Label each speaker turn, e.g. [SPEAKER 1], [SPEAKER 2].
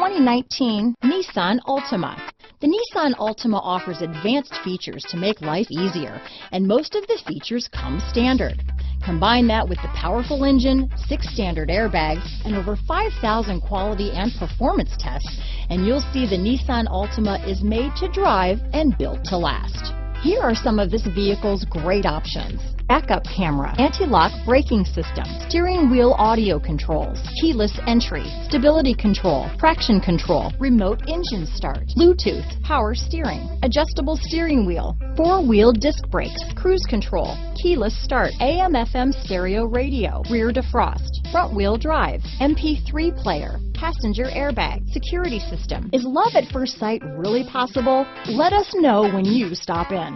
[SPEAKER 1] 2019 Nissan Altima. The Nissan Altima offers advanced features to make life easier, and most of the features come standard. Combine that with the powerful engine, 6 standard airbags, and over 5,000 quality and performance tests, and you'll see the Nissan Altima is made to drive and built to last. Here are some of this vehicle's great options: backup camera, anti-lock braking system, steering wheel audio controls, keyless entry, stability control, traction control, remote engine start, Bluetooth, power steering, adjustable steering wheel, 4-wheel disc brakes, cruise control, keyless start, AM/FM stereo radio, rear defrost, front wheel drive, MP3 player, passenger airbag, security system. Is love at first sight really possible? Let us know when you stop in.